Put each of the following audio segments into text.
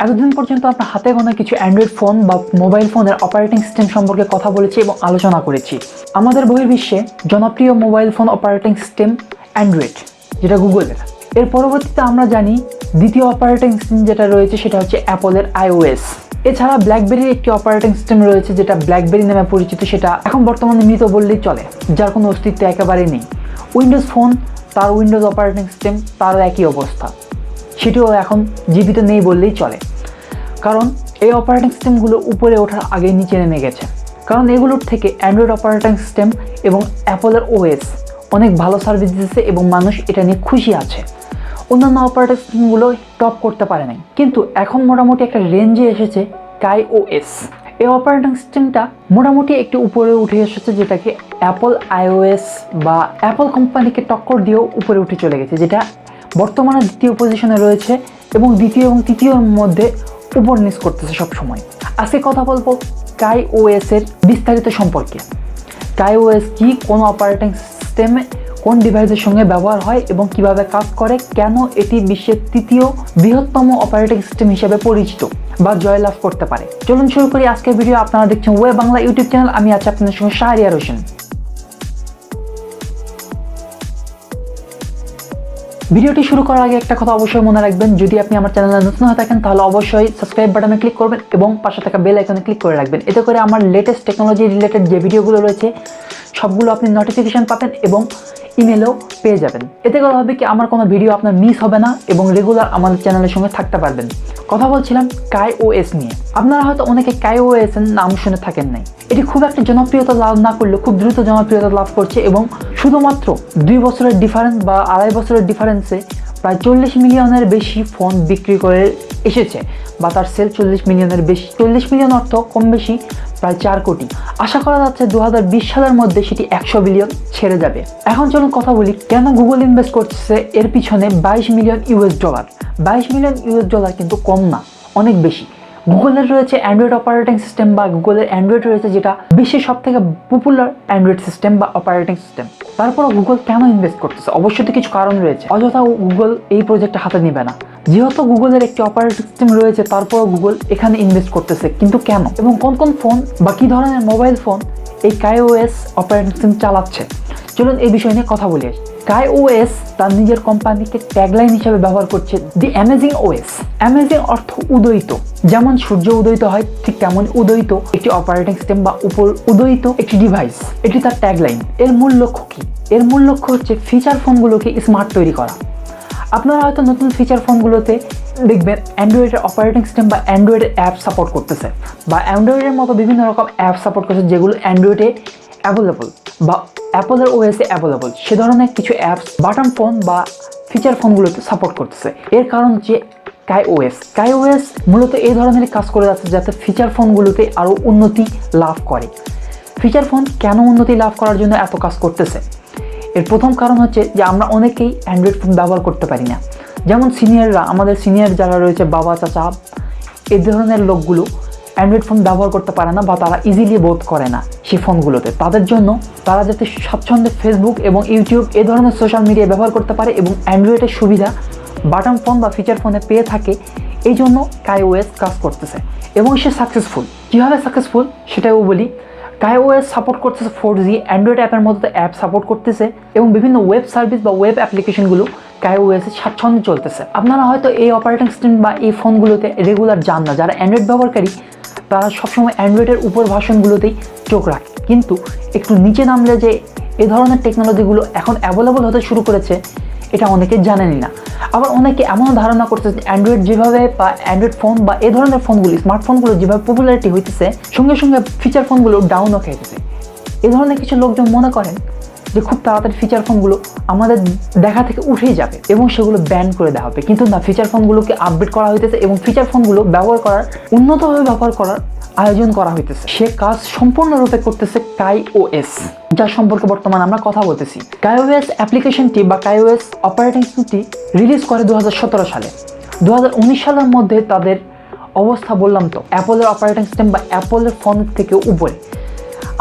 এতদিন পর্যন্ত আপনার হাতে গোনা কিছু অ্যান্ড্রয়েড ফোন বা মোবাইল ফোনের অপারেটিং সিস্টেম সম্পর্কে কথা বলেছি এবং আলোচনা করেছি। আমাদের বহির্বিশ্বে জনপ্রিয় mobile phone operating system Android, যেটা গুগলের। এর পরবর্তীতে আমরা জানি দ্বিতীয় অপারেটিং সিস্টেম যেটা রয়েছে সেটা হচ্ছে অ্যাপলের iOS। এছাড়া ব্ল্যাকবেরির একটি অপারেটিং সিস্টেম রয়েছে যেটা ব্ল্যাকবেরি নামে পরিচিত, সেটা এখন বর্তমানে মৃত বললেই চলে, যার কোনো অস্তিত্ব একেবারেই নেই। উইন্ডোজ ফোন, তার উইন্ডোজ অপারেটিং সিস্টেম, তারও একই অবস্থা, সেটিও এখন জীবিত নেই বললেই চলে। কারণ এই অপারেটিং সিস্টেমগুলো উপরে ওঠার আগে নিচে নেমে গেছে, কারণ এগুলোর থেকে অ্যান্ড্রয়েড অপারেটিং সিস্টেম এবং অ্যাপলের ওএস অনেক ভালো সার্ভিস দিচ্ছে এবং মানুষ এটা নিয়ে খুশি আছে। অন্যান্য অপারেটিং সিস্টেমগুলো টপ করতে পারে নাই, কিন্তু এখন মোটামুটি একটা রেঞ্জে এসেছে KaiOS। এই অপারেটিং সিস্টেমটা মোটামুটি একটু উপরে উঠে এসেছে, যেটাকে অ্যাপল iOS বা অ্যাপল কোম্পানিকে টক্কর দিয়েও উপরে উঠে চলে গেছে, যেটা বর্তমানে দ্বিতীয় পজিশনে রয়েছে এবং দ্বিতীয় এবং তৃতীয়র মধ্যে উপর নিচ করতেছে সবসময়। আজকে কথা বলবো KaiOS এর বিস্তারিত সম্পর্কে। KaiOS কি, কোন অপারেটিং সিস্টেমে কোন ডিভাইসের সঙ্গে ব্যবহার হয় এবং কিভাবে কাজ করে, কেন এটি বিশ্বের তৃতীয় বৃহত্তম অপারেটিং সিস্টেম হিসেবে পরিচিত বা জয়লাভ করতে পারে। চলুন শুরু করি আজকের ভিডিও। আপনারা দেখছেন WayBangla ইউটিউব চ্যানেল, আমি আছি আপনাদের সঙ্গে শাহরিয়ার হোসেন। ভিডিওটি শুরু করার আগে একটা কথা অবশ্যই মনে রাখবেন, যদি আপনি আমার চ্যানেলে নতুন হয়ে থাকেন তাহলে অবশ্যই সাবস্ক্রাইব বাটনে ক্লিক করবেন এবং পাশে থাকা বেল আইকনে ক্লিক করে রাখবেন। এতে করে আমার লেটেস্ট টেকনোলজি রিলেটেড যে ভিডিওগুলো রয়েছে সবগুলো আপনি নোটিফিকেশন পাবেন এবং ইমেলও পেয়ে যাবেন। এতে করে হবে কি, আমার কোনো ভিডিও আপনার মিস হবে না এবং রেগুলার আমাদের চ্যানেলের সঙ্গে থাকতে পারবেন। কথা বলছিলাম KaiOS নিয়ে। আপনারা হয়তো অনেকে KaiOS এর নাম শুনে থাকেন নাই। এটি খুব একটা জনপ্রিয়তা লাভ না করলেও খুব দ্রুত জনপ্রিয়তা লাভ করছে এবং শুধুমাত্র 2 বছরের ডিফারেন্স বা 2.5 বছরের ডিফারেন্সে প্রায় 40 মিলিয়নের বেশি ফোন বিক্রি করে এসেছে, বা তার সেল 40 মিলিয়নের বেশি। 40 মিলিয়ন অর্থ কম বেশি প্রায় 4 কোটি। আশা করা যাচ্ছে 2020 সালের মধ্যে সেটি 100 বিলিয়ন ছেড়ে যাবে। এখন চলুন কথা বলি কেন গুগল ইনভেস্ট করছে এর পিছনে $22 মিলিয়ন। $22 মিলিয়ন কিন্তু কম না, অনেক বেশি। গুগলের রয়েছে অ্যান্ড্রয়েড অপারেটিং সিস্টেম বা গুগলের অ্যান্ড্রয়েড রয়েছে, যেটা বিশ্বের সব থেকে পপুলার অ্যান্ড্রয়েড সিস্টেম বা অপারেটিং সিস্টেম। তারপরও গুগল কেন ইনভেস্ট করতেছে? অবশ্যই তো কিছু কারণ রয়েছে। অযথা গুগল এই প্রজেক্টটা হাতে নেবে না। যেহেতু গুগলের একটি অপারেটিং সিস্টেম রয়েছে, তারপরও গুগল এখানে ইনভেস্ট করতেছে। কিন্তু কেন এবং কোন কোন ফোন বা কী ধরনের মোবাইল ফোন এই KaiOS অপারেটিং সিস্টেম চালাচ্ছে, চলুন এই বিষয় নিয়ে কথা বলি। KaiOS তার নিজের কোম্পানিকে ট্যাগলাইন হিসেবে ব্যবহার করছে দি অ্যামেজিং ওএস। অ্যামেজিং অর্থ উদয়িত, যেমন সূর্য উদয়িত হয় ঠিক তেমন উদয়িত একটি অপারেটিং সিস্টেম বা উপর উদয়িত একটি ডিভাইস, এটি তার ট্যাগলাইন। এর মূল লক্ষ্য কি? এর মূল লক্ষ্য হচ্ছে ফিচার ফোনগুলোকে স্মার্ট তৈরি করা। আপনারা হয়তো নতুন ফিচার ফোনগুলোতে দেখবেন অ্যান্ড্রয়েডের অপারেটিং সিস্টেম বা অ্যান্ড্রয়েডের অ্যাপ সাপোর্ট করতেছে, বা অ্যান্ড্রয়েডের মতো বিভিন্ন রকম অ্যাপ সাপোর্ট করছে যেগুলো অ্যান্ড্রয়েডে অ্যাভেলেবল বা অ্যাপলের ওএসে অ্যাভেলেবল। সে ধরনের কিছু অ্যাপস বাটন ফোন বা ফিচার ফোনগুলোতে সাপোর্ট করতেছে। এর কারণ হচ্ছে KaiOS মূলত এই ধরনের কাজ করে যাচ্ছে যাতে ফিচার ফোনগুলোতে আরও উন্নতি লাভ করে। ফিচার ফোন কেন উন্নতি লাভ করার জন্য এত কাজ করতেছে? এর প্রথম কারণ হচ্ছে যে আমরা অনেকেই অ্যান্ড্রয়েড ফোন ব্যবহার করতে পারি না। যেমন সিনিয়ররা, আমাদের সিনিয়র যারা রয়েছে, বাবা চাচা, এই ধরনের লোকগুলো অ্যান্ড্রয়েড ফোন ব্যবহার করতে পারে না বা তারা ইজিলি বোধ করে না সেই ফোনগুলোতে। তাদের জন্য তারা যাতে স্বাচ্ছন্দ্যে ফেসবুক এবং ইউটিউব এই ধরনের সোশ্যাল মিডিয়া ব্যবহার করতে পারে এবং অ্যান্ড্রয়েডের সুবিধা বাটন ফোন বা ফিচার ফোনে পেয়ে থাকে, এই জন্য KaiOS কাজ করতেছে এবং সে সাকসেসফুল। কীভাবে সাকসেসফুল সেটাও বলি। KaiOS সাপোর্ট করতেছে 4G, অ্যান্ড্রয়েড অ্যাপের মধ্যে অ্যাপ সাপোর্ট করতেছে এবং বিভিন্ন ওয়েব সার্ভিস বা ওয়েব অ্যাপ্লিকেশনগুলো KaiOS এর স্বাচ্ছন্দ্যে চলতেছে। আপনারা হয়তো এই অপারেটিং সিস্টেম বা এই ফোনগুলোতে রেগুলার যান না, যারা অ্যান্ড্রয়েড ব্যবহারকারী তারা সবসময় অ্যান্ড্রয়েডের উপর ভার্সনগুলোতেই চোখ রাখে, কিন্তু একটু নিচে নামলে যে এই ধরনের টেকনোলজিগুলো এখন অ্যাভেলেবল হতে শুরু করেছে এটা অনেকে জানেনই না। আবার অনেকে এমনও ধারণা করতেছে যে অ্যান্ড্রয়েড যেভাবে বা অ্যান্ড্রয়েড ফোন বা এই ধরনের ফোনগুলো, স্মার্টফোনগুলো যেভাবে পপুলারিটি হইতেছে, সঙ্গে সঙ্গে ফিচার ফোনগুলো ডাউনও খেয়েছে। এই ধরনের কিছু লোকজন মনে করেন যে খুব তাড়াতাড়ি ফিচার ফোনগুলো আমাদের দেখা থেকে উঠেই যাবে এবং সেগুলো ব্যান করে দেওয়া হবে, কিন্তু না, ফিচার ফোনগুলোকে আপডেট করা হইতেছে এবং ফিচার ফোনগুলো ব্যবহার করার, উন্নতভাবে ব্যবহার করার আয়োজন করা হইতেছে। সে কাজ সম্পূর্ণরূপে করতেছে KaiOS, যার সম্পর্কে বর্তমানে আমরা কথা বলতেছি। KaiOS অ্যাপ্লিকেশনটি বা KaiOS অপারেটিং সিস্টেমটি রিলিজ করে 2017 সালে। 2019 সালের মধ্যে তাদের অবস্থা বললাম তো অ্যাপলের অপারেটিং সিস্টেম বা অ্যাপলের ফোন থেকে উপরে।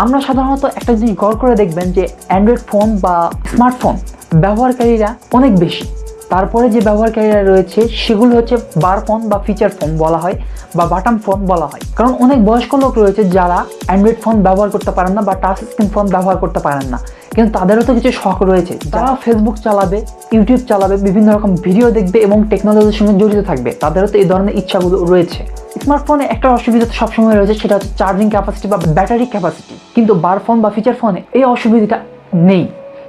আমরা সাধারণত একটা জিনিস গড় করে দেখবেন যে অ্যান্ড্রয়েড ফোন বা স্মার্টফোন ব্যবহারকারীরা অনেক বেশি, তারপরে যে ব্যবহারকারীরা রয়েছে সেগুলো হচ্ছে বার ফোন বা ফিচার ফোন বলা হয় বা বাটন ফোন বলা হয়। কারণ অনেক বয়স্ক লোক রয়েছে যারা অ্যান্ড্রয়েড ফোন ব্যবহার করতে পারেন না বা টাচ স্ক্রিন ফোন ব্যবহার করতে পারেন না, কিন্তু তাদেরও তো কিছু শখ রয়েছে। যারা ফেসবুক চালাবে, ইউটিউব চালাবে, বিভিন্ন রকম ভিডিও দেখবে এবং টেকনোলজির সঙ্গে জড়িত থাকবে, তাদেরও তো এই ধরনের ইচ্ছাগুলো রয়েছে। স্মার্টফোনে একটা অসুবিধা তো সবসময় রয়েছে, সেটা হচ্ছে চার্জিং ক্যাপাসিটি বা ব্যাটারি ক্যাপাসিটি। কিন্তু বার ফোন বা ফিচার ফোনে এই অসুবিধাটা নেই,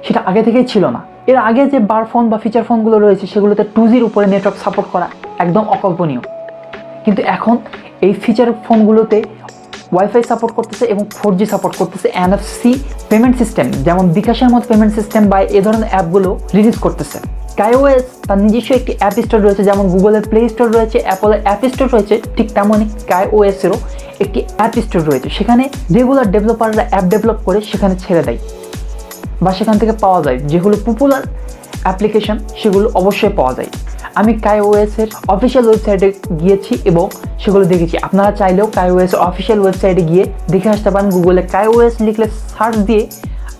সেটা আগে থেকেই ছিল না। এর আগে যে বার ফোন বা ফিচার ফোনগুলো রয়েছে সেগুলোতে 2Gর উপরে নেটওয়ার্ক সাপোর্ট করা একদম অকল্পনীয়, কিন্তু এখন এই ফিচার ফোনগুলোতে ওয়াইফাই সাপোর্ট করতেছে এবং 4G সাপোর্ট করতেছে। NFC পেমেন্ট সিস্টেম যেমন বিকাশের মতো পেমেন্ট সিস্টেম বা এ ধরনের অ্যাপগুলো রিলিজ করতেছে। KaiOS তার নিজস্ব একটি অ্যাপ স্টোর রয়েছে, যেমন গুগলের প্লে স্টোর রয়েছে, অ্যাপলের অ্যাপ স্টোর রয়েছে, ঠিক তেমনই KaiOS-এরও একটি অ্যাপ স্টোর রয়েছে। সেখানে রেগুলার ডেভেলপাররা অ্যাপ ডেভেলপ করে সেখানে ছেড়ে দেয় বা সেখান থেকে পাওয়া যায়। যেগুলো পপুলার অ্যাপ্লিকেশন সেগুলো অবশ্যই পাওয়া যায়। আমি KaiOS-এর অফিসিয়াল ওয়েবসাইটে গিয়েছি এবং সেগুলো দেখেছি। আপনারা চাইলেও KaiOS-এর অফিসিয়াল ওয়েবসাইটে গিয়ে দেখে আসতে পারেন। গুগলে KaiOS লিখলে সার্চ দিয়ে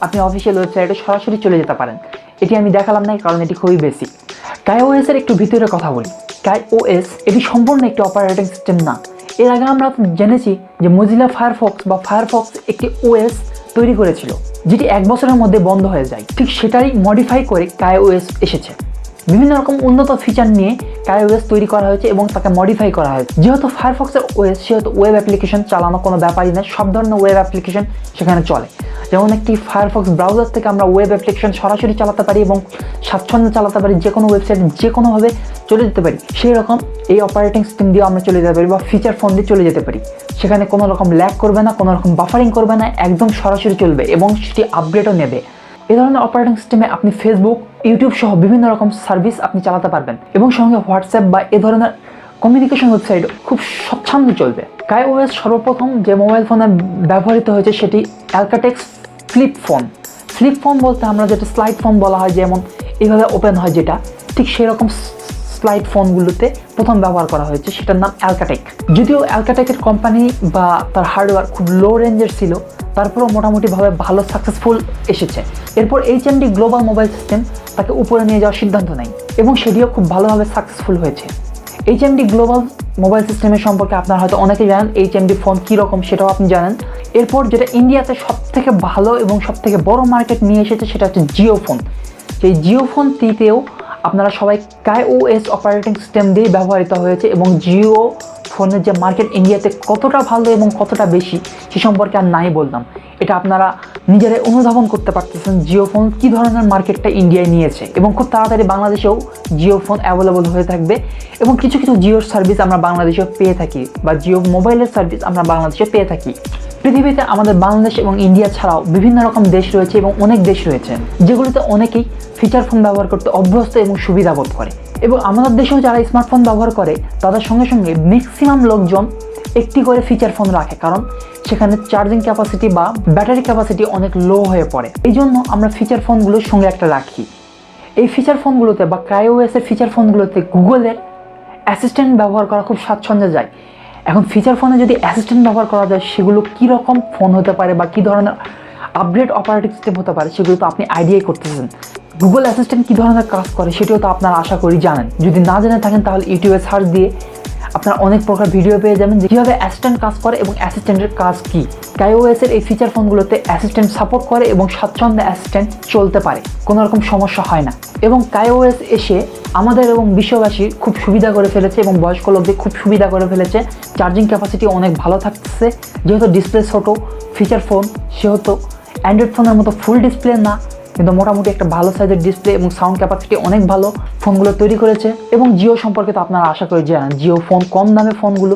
আপনি অফিসিয়াল ওয়েবসাইটে সরাসরি চলে যেতে পারেন। এটি আমি দেখালাম না কারণ এটি খুবই বেসিক। KaiOS-এর একটু ভিতরে কথা বলি। KaiOS এটি সম্পূর্ণ একটি অপারেটিং সিস্টেম না। এর আগে আমরা জেনেছি যে মজিলা ফায়ারফক্স বা ফায়ারফক্স একটি OS তৈরি করেছিল, যেটি 1 বছরের মধ্যে বন্ধ হয়ে যায়। ঠিক সেটাই মডিফাই করে KaiOS এসেছে। বিভিন্ন রকম উন্নত ফিচার নিয়ে KaiOS তৈরি করা হয়েছে এবং তাকে মডিফাই করা হয়েছে। যেহেতু ফায়ারফক্সের OS, সেহেতু ওয়েব অ্যাপ্লিকেশন চালানো কোনো ব্যাপারই না, সব ধরনের ওয়েব অ্যাপ্লিকেশন সেখানে চলে। যেমন একটি ফায়ারফক্স ব্রাউজার থেকে আমরা ওয়েব অ্যাপ্লিকেশন সরাসরি চালাতে পারি এবং স্বাচ্ছন্দ্যে চালাতে পারি, যে কোনো ওয়েবসাইটে যে কোনোভাবে চলে যেতে পারি। সেই রকম এই অপারেটিং সিস্টেম দিয়ে আমরা চলে যেতে পারি বা ফিচার ফোন দিয়ে চলে যেতে পারি। সেখানে কোনো রকম ল্যাগ করবে না, কোনো রকম বাফারিং করবে না, একদম সরাসরি চলবে এবং সেটি আপডেটও নেবে। এই ধরনের অপারেটিং সিস্টেমে আপনি ফেসবুক, ইউটিউব সহ বিভিন্ন রকম সার্ভিস আপনি চালাতে পারবেন এবং সঙ্গে হোয়াটসঅ্যাপ বা এ ধরনের কমিউনিকেশন ওয়েবসাইট খুব স্বচ্ছন্দে চলবে। KaiOS সর্বপ্রথম যে মোবাইল ফোনে ব্যবহৃত হয়েছে সেটি অ্যালকাটেক্স ফ্লিপ ফোন। ফ্লিপ ফোন বলতে আমরা যেটা স্লাইড ফোন বলা হয়, যেমন এইভাবে ওপেন হয় যেটা, ঠিক সেরকম স্লাইড ফোনগুলোতে প্রথম ব্যবহার করা হয়েছে, সেটার নাম অ্যালকাটেক। যদিও অ্যালকাটেকের কোম্পানি বা তার হার্ডওয়্যার খুব লো রেঞ্জের ছিল, তারপরেও মোটামুটিভাবে ভালো সাকসেসফুল এসেছে। এরপর HMD গ্লোবাল মোবাইল সিস্টেম তাকে উপরে নিয়ে যাওয়ার সিদ্ধান্ত নেয় এবং সেটিও খুব ভালোভাবে সাকসেসফুল হয়েছে। HMD গ্লোবাল মোবাইল সিস্টেমের সম্পর্কে আপনারা হয়তো অনেকেই জানেন, HMD ফোন কীরকম সেটাও আপনি জানেন। এরপর যেটা ইন্ডিয়াতে সবথেকে ভালো এবং সবথেকে বড় মার্কেট নিয়ে এসেছে সেটা হচ্ছে জিও ফোন। সেই জিও ফোনটিতেও আপনারা সবাই KaiOS অপারেটিং সিস্টেম দিয়ে ব্যবহৃত হয়েছে এবং জিও ফোনের যে মার্কেট ইন্ডিয়াতে কতটা ভালো এবং কতটা বেশি সে সম্পর্কে আর নাই বললাম। এটা আপনারা নিজেরাই অনুধাবন করতে পারতেছেন জিও ফোন কী ধরনের মার্কেটটা ইন্ডিয়ায় নিয়েছে এবং খুব তাড়াতাড়ি বাংলাদেশেও জিও ফোন অ্যাভেলেবল হয়ে থাকবে এবং কিছু কিছু জিওর সার্ভিস আমরা বাংলাদেশেও পেয়ে থাকি বা জিও মোবাইলের সার্ভিস আমরা বাংলাদেশে পেয়ে থাকি। পৃথিবীতে আমাদের বাংলাদেশ এবং ইন্ডিয়া ছাড়াও বিভিন্ন রকম দেশ রয়েছে এবং অনেক দেশ রয়েছে যেগুলিতে অনেকেই ফিচার ফোন ব্যবহার করতে অভ্যস্ত এবং সুবিধা বোধ করে। এবং আমাদের দেশেও যারা স্মার্টফোন ব্যবহার করে তাদের সঙ্গে সঙ্গে ম্যাক্সিমাম লোকজন একটি করে ফিচার ফোন রাখে, কারণ সেখানে চার্জিং ক্যাপাসিটি বা ব্যাটারি ক্যাপাসিটি অনেক লো হয়ে পড়ে। এই জন্য আমরা ফিচার ফোনগুলোর সঙ্গে একটা রাখি। এই ফিচার ফোনগুলোতে বা KaiOS-এর ফিচার ফোনগুলোতে গুগলের অ্যাসিস্ট্যান্ট ব্যবহার করা খুব স্বাচ্ছন্দ্যে যায়। এখন ফিচার ফোনে যদি অ্যাসিস্ট্যান্ট ব্যবহার করা যায় সেগুলো কীরকম ফোন হতে পারে বা কী ধরনের আপগ্রেড অপারেটিং সিস্টেম হতে পারে সেগুলো তো আপনি আইডিয়াই করতেছেন। গুগল অ্যাসিস্ট্যান্ট কী ধরনের কাজ করে সেটিও তো আপনারা আশা করি জানেন। যদি না জেনে থাকেন তাহলে ইউটিউবে সার্চ দিয়ে আপনারা অনেক প্রকার ভিডিও পেয়ে যাবেন যে কীভাবে অ্যাসিস্ট্যান্ট কাজ করে এবং অ্যাসিস্ট্যান্টের কাজ কী। KaiOS-এর এই ফিচার ফোনগুলোতে অ্যাসিস্ট্যান্ট সাপোর্ট করে এবং স্বাচ্ছন্দ্যে অ্যাসিস্ট্যান্ট চলতে পারে, কোনো রকম সমস্যা হয় না। এবং KaiOS এসে আমাদের এবং বিশ্ববাসীর খুব সুবিধা করে ফেলেছে এবং বয়স্ক লোকদের খুব সুবিধা করে ফেলেছে। চার্জিং ক্যাপাসিটি অনেক ভালো থাকতেছে, যেহেতু ডিসপ্লে ছোটো ফিচার ফোন সেহেতু অ্যান্ড্রয়েড ফোনের মতো ফুল ডিসপ্লে না, কিন্তু মোটামুটি একটা ভালো সাইজের ডিসপ্লে এবং সাউন্ড ক্যাপাসিটি অনেক ভালো ফোনগুলো তৈরি করেছে। এবং জিও সম্পর্কে তো আপনারা আশা করি জানেন, জিও ফোন কম দামে ফোনগুলো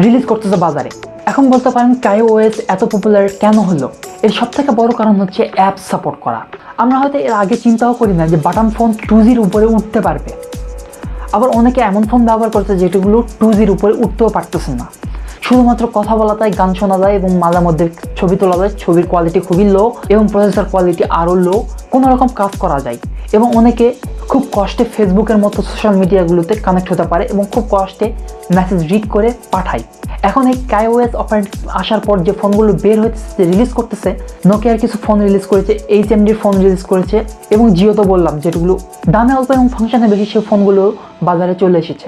রিলিজ করতেছে বাজারে। এখন বলতে পারেন KaiOS এত পপুলার কেন হলো? এর সবথেকে বড় কারণ হচ্ছে অ্যাপ সাপোর্ট করা। আমরা হয়তো এর আগে চিন্তাও করি না যে বাটন ফোন 2Gর উপরে উঠতে পারবে। আবার অনেকে এমন ফোন ব্যবহার করছে যেগুলো 2Gর উপরে উঠতেও পারতেছে না, শুধুমাত্র কথা বলা যায়, গান শোনা যায় এবং মাঝে মধ্যে ছবি তোলা যায়। ছবির কোয়ালিটি খুবই লো এবং প্রসেসর কোয়ালিটি আরও লো, কোনো রকম কাজ করা যায়। এবং অনেকে খুব কষ্টে ফেসবুকের মতো সোশ্যাল মিডিয়াগুলোতে কানেক্ট হতে পারে এবং খুব কষ্টে মেসেজ রিড করে পাঠায়। এখন এই KaiOS অপারেটিং আসার পর যে ফোনগুলো বের হচ্ছে রিলিজ করতেছে, নোকিয়ার কিছু ফোন রিলিজ করেছে, HMDর ফোন রিলিজ করেছে এবং জিও তো বললাম যেগুলো দামে অল্প এবং ফাংশনে বেশি, সেই ফোনগুলো বাজারে চলে এসেছে,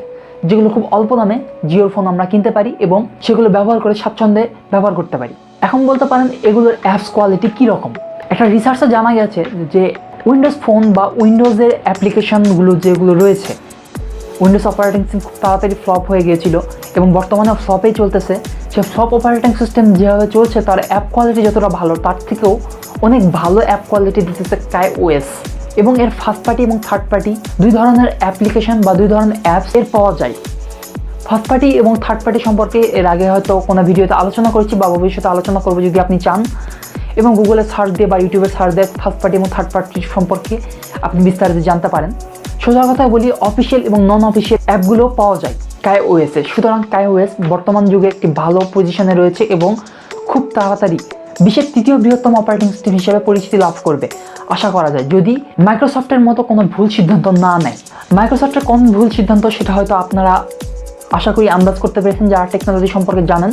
যেগুলো খুব অল্প দামে জিওর ফোন আমরা কিনতে পারি এবং সেগুলো ব্যবহার করে স্বাচ্ছন্দ্যে ব্যবহার করতে পারি। এখন বলতে পারেন এগুলোর অ্যাপস কোয়ালিটি কীরকম। একটা রিসার্চে জানা গেছে যে উইন্ডোজ ফোন বা উইন্ডোজের অ্যাপ্লিকেশনগুলো যেগুলো রয়েছে, উইন্ডোজ অপারেটিং সিস্টেম খুব তাড়াতাড়ি ফ্লপ হয়ে গিয়েছিল এবং বর্তমানে ফ্লপেই চলতেছে। সে ফ্লপ অপারেটিং সিস্টেম যেভাবে চলছে তার অ্যাপ কোয়ালিটি যতটা ভালো তার থেকেও অনেক ভালো অ্যাপ কোয়ালিটি দিতেছে KaiOS। এবং এর ফার্স্ট পার্টি এবং থার্ড পার্টি দুই ধরনের অ্যাপ্লিকেশন বা দুই ধরনের অ্যাপস এর পাওয়া যায়। ফার্স্ট পার্টি এবং থার্ড পার্টি সম্পর্কে এর আগে হয়তো কোনো ভিডিওতে আলোচনা করেছি বা ভবিষ্যতে আলোচনা করবো যদি আপনি চান, এবং গুগলে সার্চ দিয়ে বা ইউটিউবে সার্চ দিয়ে ফার্স্ট পার্টি এবং থার্ড পার্টি সম্পর্কে আপনি বিস্তারিত জানতে পারেন। সোজা কথা বলি, অফিসিয়াল এবং নন অফিসিয়াল অ্যাপগুলো পাওয়া যায় KaiOS-এ। সুতরাং KaiOS বর্তমান যুগে একটি ভালো পজিশনে রয়েছে এবং খুব তাড়াতাড়ি বিশ্বের তৃতীয় বৃহত্তম অপারেটিং সিস্টেম হিসেবে পরিচিতি লাভ করবে আশা করা যায়, যদি মাইক্রোসফটের মতো কোনো ভুল সিদ্ধান্ত না নেয়। মাইক্রোসফটের কোন ভুল সিদ্ধান্ত সেটা হয়তো আপনারা আশা করি আন্দাজ করতে পেরেছেন যারা টেকনোলজি সম্পর্কে জানেন।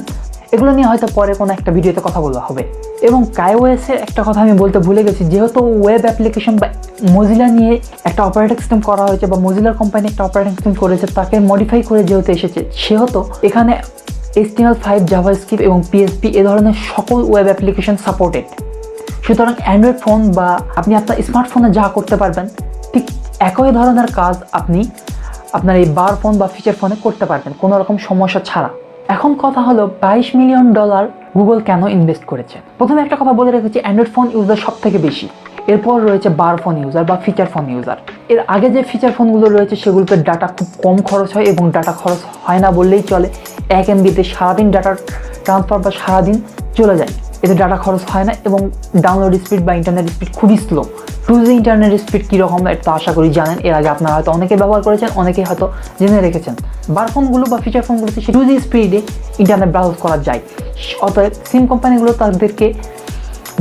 এগুলো নিয়ে হয়তো পরে কোনো একটা ভিডিওতে কথা বলা হবে। এবং KaiOS-এর একটা কথা আমি বলতে ভুলে গেছি, যেহেতু ওয়েব অ্যাপ্লিকেশন বা মজিলা নিয়ে একটা অপারেটিং সিস্টেম করা হয়েছে বা মজিলার কোম্পানি একটা অপারেটিং সিস্টেম করেছে, তাকে মডিফাই করে যেহেতু এসেছে, সেহেতু এখানে HTML5, জাভাস্ক্রিপ্ট এবং PHP এ ধরনের সকল ওয়েব অ্যাপ্লিকেশন সাপোর্টেড। সুতরাং অ্যান্ড্রয়েড ফোন বা আপনি আপনার স্মার্টফোনে যা করতে পারবেন ঠিক একই ধরনের কাজ আপনি আপনার এই বার ফোন বা ফিচার ফোনে করতে পারবেন কোনো রকম সমস্যা ছাড়া। এখন কথা হলো $22 মিলিয়ন গুগল কেন ইনভেস্ট করেছে। প্রথমে একটা কথা বলে রেখেছি, অ্যান্ড্রয়েড ফোন ইউজার সব থেকে বেশি, এরপর রয়েছে বার ফোন ইউজার বা ফিচার ফোন ইউজার। এর আগে যে ফিচার ফোনগুলো রয়েছে সেগুলোতে ডাটা খুব কম খরচ হয় এবং ডাটা খরচ হয় না বললেই চলে। 1 MB-তে সারাদিন ডাটা ট্রান্সফার বা সারাদিন চলে যায়, এতে ডাটা খরচ হয় না এবং ডাউনলোড স্পিড বা ইন্টারনেট স্পিড খুবই স্লো। 2G ইন্টারনেট স্পিড কীরকম এটা তো আশা করি জানেন, এর আগে আপনারা হয়তো অনেকে ব্যবহার করেছেন, অনেকে হয়তো জেনে রেখেছেন। বার ফোনগুলো বা ফিচার ফোনগুলোতে 2G স্পিডে ইন্টারনেট ব্রাউজ করা যায়, অতএব সিম কোম্পানিগুলো তাদেরকে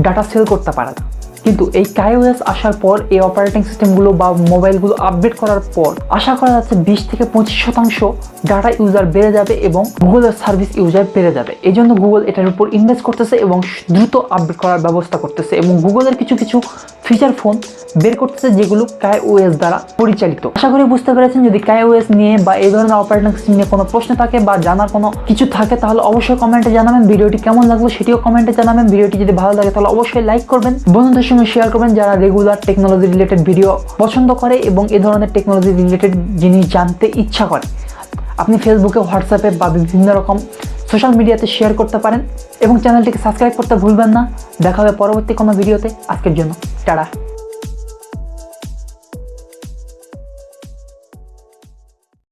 ডাটা সেল করতে পারে না। কিন্তু এই KaiOS আসার পর এই অপারেটিং সিস্টেমগুলো বা মোবাইলগুলো আপডেট করার পর আশা করা যাচ্ছে 20 থেকে 25% ডাটা ইউজার বেড়ে যাবে এবং গুগলের সার্ভিস ইউজার বেড়ে যাবে। এই জন্য গুগল এটার উপর ইনভেস্ট করতেছে এবং দ্রুত আপডেট করার ব্যবস্থা করতেছে এবং গুগলের কিছু কিছু ফিচার ফোন বের করতেছে যেগুলো KaiOS দ্বারা পরিচালিত। আশা করি বুঝতে পেরেছেন। যদি KaiOS নিয়ে বা এই ধরনের অপারেটিং সিস্টেম নিয়ে কোনো প্রশ্ন থাকে বা জানার কোনো কিছু থাকে তাহলে অবশ্যই কমেন্টে জানাবেন। ভিডিওটি কেমন লাগলো সেটিও কমেন্টে জানাবেন। ভিডিওটি যদি ভালো লাগে তাহলে অবশ্যই লাইক করবেন, বন্ধুদের সঙ্গে শেয়ার করবেন যারা রেগুলার টেকনোলজি রিলেটেড ভিডিও পছন্দ করে এবং এই ধরনের টেকনোলজি রিলেটেড জিনিস জানতে ইচ্ছা করে। আপনি ফেসবুকে, হোয়াটসঅ্যাপে বা বিভিন্ন রকম সোশ্যাল মিডিয়াতে শেয়ার করতে পারেন এবং চ্যানেলটিকে সাবস্ক্রাইব করতে ভুলবেন না। দেখা হবে পরবর্তী কোনো ভিডিওতে। আজকের জন্য টাটা।